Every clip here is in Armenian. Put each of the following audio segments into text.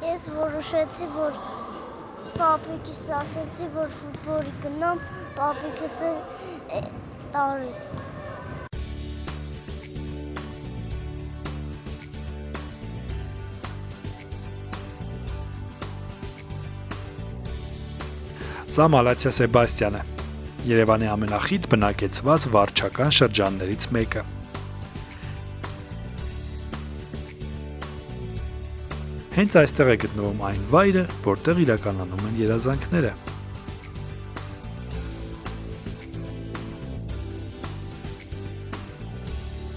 Ես որոշեցի, որ պապիկիս ասեցի, որ ֆուտբոլի գնամ, պապիկս տարեց։ Սա Մալացիա Սեբաստիան է, Երևանի ամենախիտ բնակեցված վարչական շրջաններից մեկը։ Հենց այստեղ է գտնվում այն վայրը, որտեղ իրականանում են երազանքները։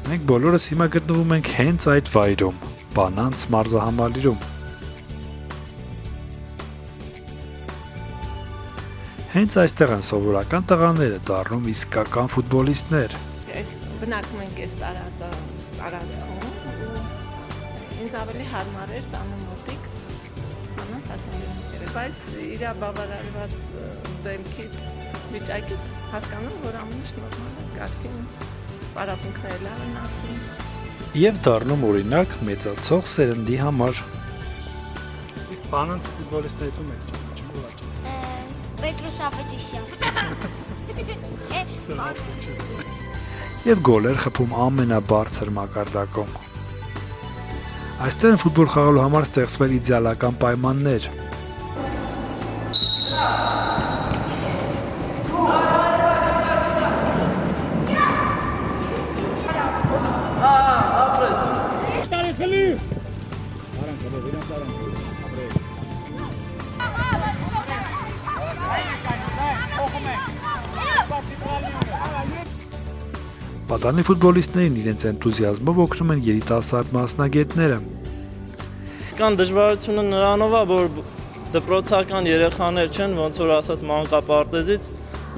Մենք բոլորս հիմա գտնվում ենք հենց այդ վայրում, Բանանց մարզահամալիրում։ Հենց այստեղ են սովորական տղաները դառնում իսկական ֆուտբոլիստներ։ Ես բնակվում ենք այս տարածքում ու ինձ ավելի հարմար էր տանը մոտիկ Բանանց ակադեմիա, բայց իր բավարարված դեմքից, վիճակից հասկանում, որ ամեն ինչ նորմալ է, կարգին պարապմունքները լավ են ասում։ Եվ դառնում օրինակ մեծացող սերնդի համար։ Իսկ Բանանց ֆուտբոլիստներից ում եք ճանաչում։ Պետրոս Ավետիսյան։ Եվ գոլեր խփում ամենաբարձր մակարդակում։ Այստեղ են ֆուտբոլ խաղալու համար ստեղծվել իդեալական պայմաններ։ Պատանի ֆուտբոլիստներին իրենց էնտուզիազմով օգնում են երիտասարդ մասնագետները։ Կան դժվարությունը նրանով է, որ դպրոցական երեխաներ չեն, ոնց որ ասած մանկապարտեզից,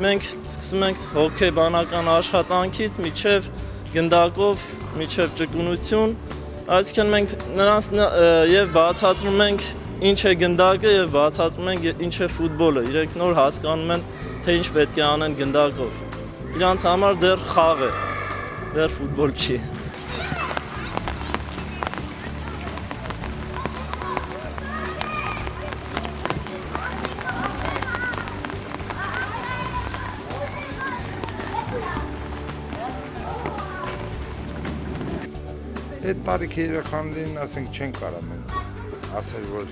մենք սկսում ենք հոգեբանական աշխատանքից միջև գնդակով, միջև ճկունություն, այսինքն մենք նրանց եւ բացատրում ենք ինչ է գնդակը եւ բացատրում ենք ինչ է ֆուտբոլը, իրենք նոր հասկանում են, թե ինչ պետք է անեն գնդակով։ Իրանց համար դեռ խաղ է, դեռ ֆուտբոլ չի։ Այդ տարիքի երեխաներին ասենք չեն կարա մենք ասել, որ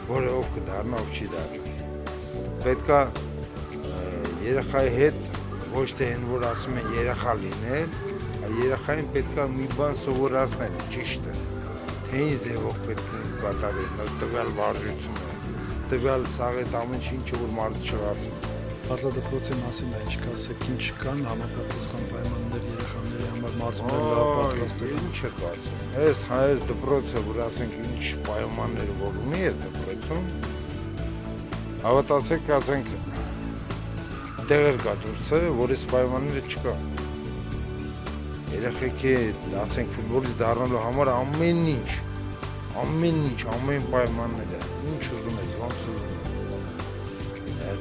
որը ով կդառնա, ով չի դառնա։ Պետքա երեխայի հետ ոչ թե այն որ ասում են երեխա լինել, այլ երեխային պետքա մի բան սովորացնել, ճիշտ է։ Թե ինչ ձևով պետք է կատարել, տվյալ վարժությունը, տվյալ սաղետ ամեն ինչը որ մարդը չղացում։ Մարզադպրոցի մասին է ինչ կասեք, ինչ կան համապատասխան պայմաններ երեխաների համար մարզումներ լավ պատրաստել։ Ինչ է կարծում։ Այս դպրոցը, որ ասենք ինչ պայմաններ որ ունի այս դպրոցում, հավատացեք, ասենք տեղեր կա դուրսը, որ այս պայմանները չկա։ Երեխեքի, ասենք ֆուտբոլիստ դառնալու համար ամեն պայմանները, ինչ ուզում ես, ոնց ուզում ես։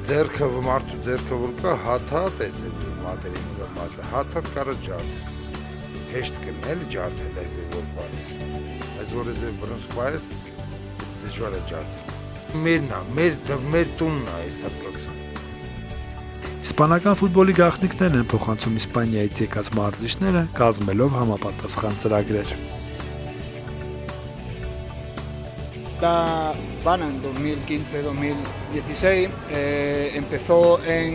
Ձերքը մարդու ձերքը որ կա, հատ-հատ է մատերին հատ-հատ կարը ջարդես։ Հեշտ կլն էլի ջարդել այս որ պայես։ Այս որ ես բրոնս պայես, դժվար է ջարդել։ Մերն է, մեր տունն է այս դպրոցը։ Իսպանական ֆուտբոլի գաղտնիքներն են փոխանցում Իսպանիայից եկած մարզիչները, կազմելով համապատասխան ծրագրեր։ La Bana en 2015-2016 empezó en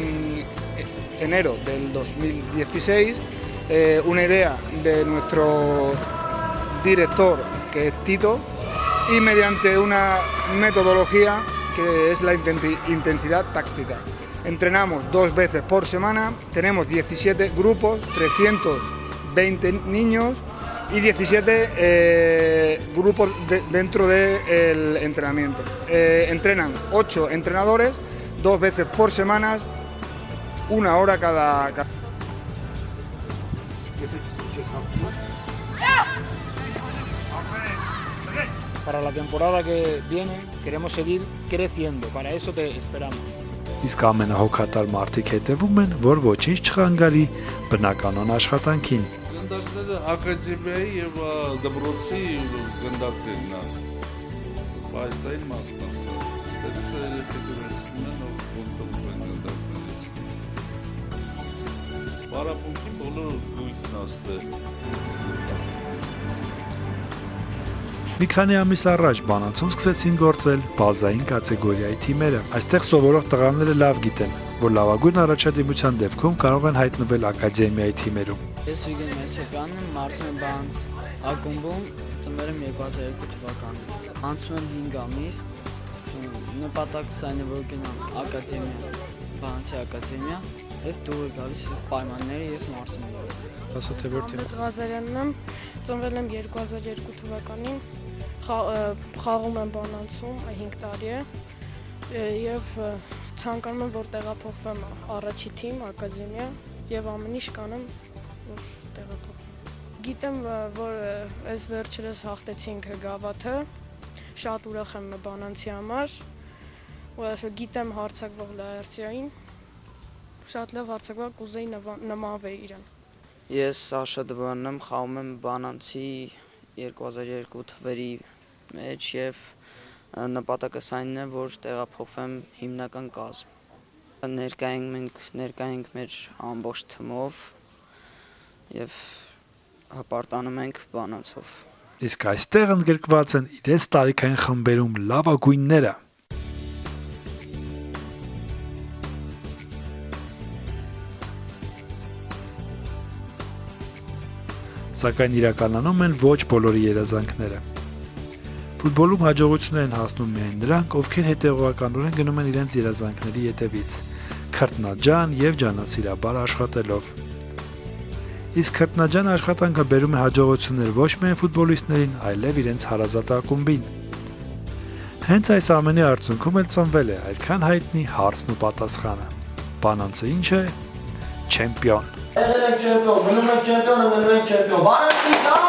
enero del 2016 una idea de nuestro director, que es Tito, y mediante una metodología que es la intensidad táctica. Entrenamos 2 veces por semana, tenemos 17 grupos, 320 niños y 17 grupos dentro del entrenamiento. Entrenan 8 entrenadores, 2 veces por semana, 1 hora cada. Para la temporada que viene queremos seguir creciendo, para eso te esperamos. Իսկ ամենահոգատար մարդիկ հետևում են, որ ոչինչ չխանգարի բնականon աշխատանքին։ Գնդակները ակադեմիայի եւ դպրոցի գնդակներն են։ Բայց դա իմաստն ասա, ստեղծը եթե դուրսում են, ով կոնտրոլ են դարձնելիս։ Բարապունքի բոլոր գույքն աստե։ Մի քանի ամիս առաջ բանանցում սկսեցին գործել բազային կատեգորիայի թիմերը։ Այստեղ սովորող տղաները լավ գիտեն, որ լավագույն առաջադիմության դեպքում կարող են հայտնվել ակադեմիայի թիմերում։ Ես Վիգեն Մեսոպյանն եմ, մարզում եմ Բանանց ակումբում, ծնվել եմ 2002 թվականին։ Անցում եմ 5 ամիս, նպատակս այն է, որ գնամ ակադեմիա, Բանանցի ակադեմիա, եւ դուրս գալիս պայմանները եւ մարզում եմ։ Ասա թե որ թիմը։ Ղազարյանն եմ, ծնվել եմ 2002 թվականին, խաղում եմ Բանանցում 5 տարի է եւ ցանկանում եմ որ տեղափոխվեմ առաջի թիմ, ակադեմիա եւ ամեն ինչ կանեմ որ տեղափոխվեմ։ Գիտեմ որ այս վերջերս հաղթեցինք Գավաթը, շատ ուրախ եմ Բանանցի համար, գիտեմ հարձակվող Լայարցիային, շատ լավ հարձակվող կուզեի նմանվել իրան։ Ես Սաշա Դվանն եմ, խաղում եմ Բանանցի 2002 թվերի մեջ եւ նպատակս այն է, որ տեղափոխվեմ հիմնական կազմ։ Ներկայ ենք մեր ամբողջ թիմով եւ հպարտանում ենք Բանանցով։ Իսկ այստեղ ընդգրկված են իրենց տարիքային խմբերում լավագույնները։ Սակայն իրականում են ոչ բոլորի երազանքները։ Ֆուտբոլում հաջողություններ են հասնում միայն նրանք, ովքեր հետևողականորեն գնում են իրենց երազանքների ետևից, քրտնաջան եւ ջանասիրաբար աշխատելով։ Իսկ քրտնաջան աշխատանքը բերում է հաջողություններ ոչ միայն ֆուտբոլիստներին, այլև իրենց հարազատ ակումբին։ Հենց այս ամենի արդյունքում էլ ծնվել է այդքան հայտնի հարցն ու պատասխանը։ Բանանցը ինչ է? Չեմպիոն։ Եղել ենք չեմպիոն, մնում ենք չեմպիոն, մնում ենք չեմպիոն։ Բանանցի